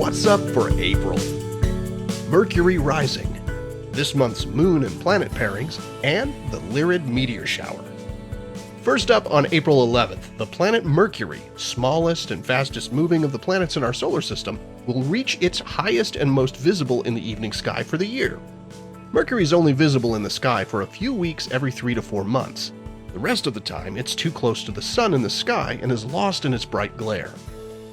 what's up for April? Mercury rising, this month's moon and planet pairings, and the Lyrid meteor shower. First up on April 11th, the planet Mercury, smallest and fastest moving of the planets in our solar system, will reach its highest and most visible in the evening sky for the year. Mercury is only visible in the sky for a few weeks every 3 to 4 months. The rest of the time, it's too close to the sun in the sky and is lost in its bright glare.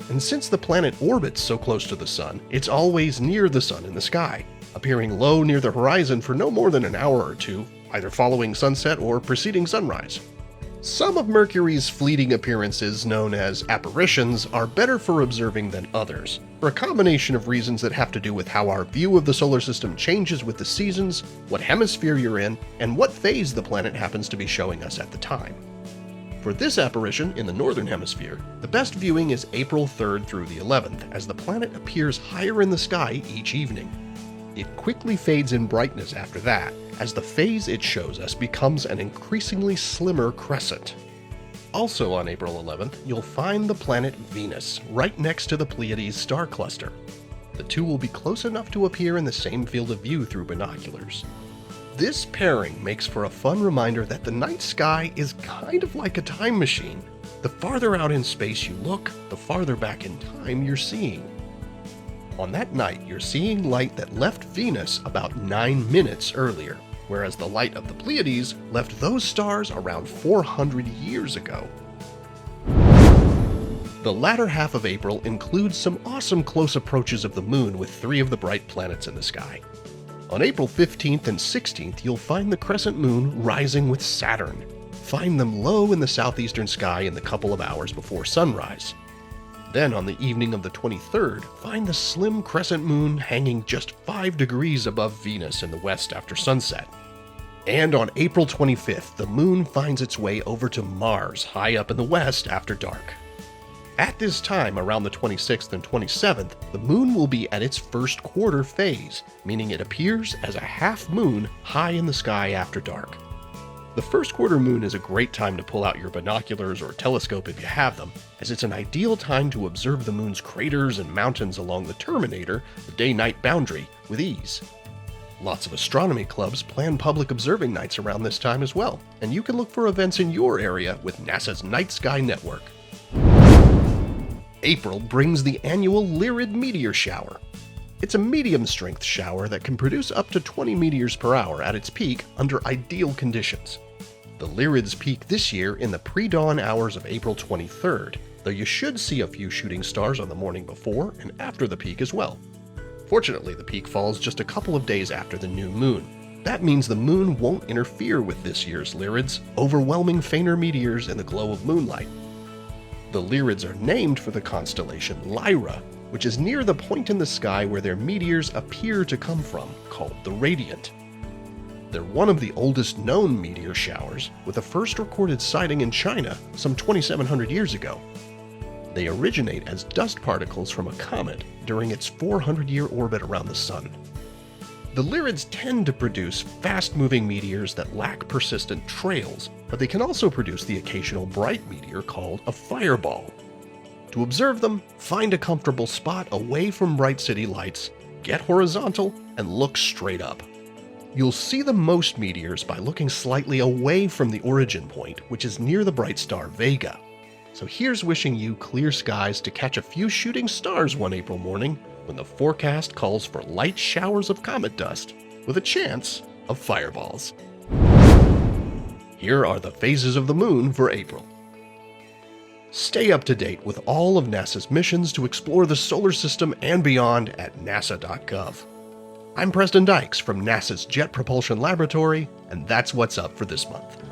And since the planet orbits so close to the sun, it's always near the sun in the sky, appearing low near the horizon for no more than an hour or two, either following sunset or preceding sunrise. Some of Mercury's fleeting appearances, known as apparitions, are better for observing than others, for a combination of reasons that have to do with how our view of the solar system changes with the seasons, what hemisphere you're in, and what phase the planet happens to be showing us at the time. For this apparition in the northern hemisphere, the best viewing is April 3rd through the 11th, as the planet appears higher in the sky each evening. It quickly fades in brightness after that, as the phase it shows us becomes an increasingly slimmer crescent. Also on April 11th, you'll find the planet Venus, right next to the Pleiades star cluster. The two will be close enough to appear in the same field of view through binoculars. This pairing makes for a fun reminder that the night sky is kind of like a time machine. The farther out in space you look, the farther back in time you're seeing. On that night, you're seeing light that left Venus about 9 minutes earlier, whereas the light of the Pleiades left those stars around 400 years ago. The latter half of April includes some awesome close approaches of the moon with 3 of the bright planets in the sky. On April 15th and 16th, you'll find the crescent moon rising with Saturn. Find them low in the southeastern sky in the couple of hours before sunrise. Then on the evening of the 23rd, find the slim crescent moon hanging just 5 degrees above Venus in the west after sunset. And on April 25th, the moon finds its way over to Mars high up in the west after dark. At this time, around the 26th and 27th, the moon will be at its first quarter phase, meaning it appears as a half moon high in the sky after dark. The first quarter moon is a great time to pull out your binoculars or telescope if you have them, as it's an ideal time to observe the moon's craters and mountains along the terminator, the day-night boundary, with ease. Lots of astronomy clubs plan public observing nights around this time as well, and you can look for events in your area with NASA's Night Sky Network. April brings the annual Lyrid meteor shower. It's a medium-strength shower that can produce up to 20 meteors per hour at its peak under ideal conditions. The Lyrids peak this year in the pre-dawn hours of April 23rd, though you should see a few shooting stars on the morning before and after the peak as well. Fortunately, the peak falls just a couple of days after the new moon. That means the moon won't interfere with this year's Lyrids, overwhelming fainter meteors in the glow of moonlight. The Lyrids are named for the constellation Lyra, which is near the point in the sky where their meteors appear to come from, called the radiant. They're one of the oldest known meteor showers, with the first recorded sighting in China some 2,700 years ago. They originate as dust particles from a comet during its 400-year orbit around the Sun. The Lyrids tend to produce fast-moving meteors that lack persistent trails, but they can also produce the occasional bright meteor called a fireball. To observe them, find a comfortable spot away from bright city lights, get horizontal, and look straight up. You'll see the most meteors by looking slightly away from the origin point, which is near the bright star Vega. So here's wishing you clear skies to catch a few shooting stars one April morning, when the forecast calls for light showers of comet dust, with a chance of fireballs. Here are the phases of the moon for April. Stay up to date with all of NASA's missions to explore the solar system and beyond at nasa.gov. I'm Preston Dykes from NASA's Jet Propulsion Laboratory, and that's what's up for this month.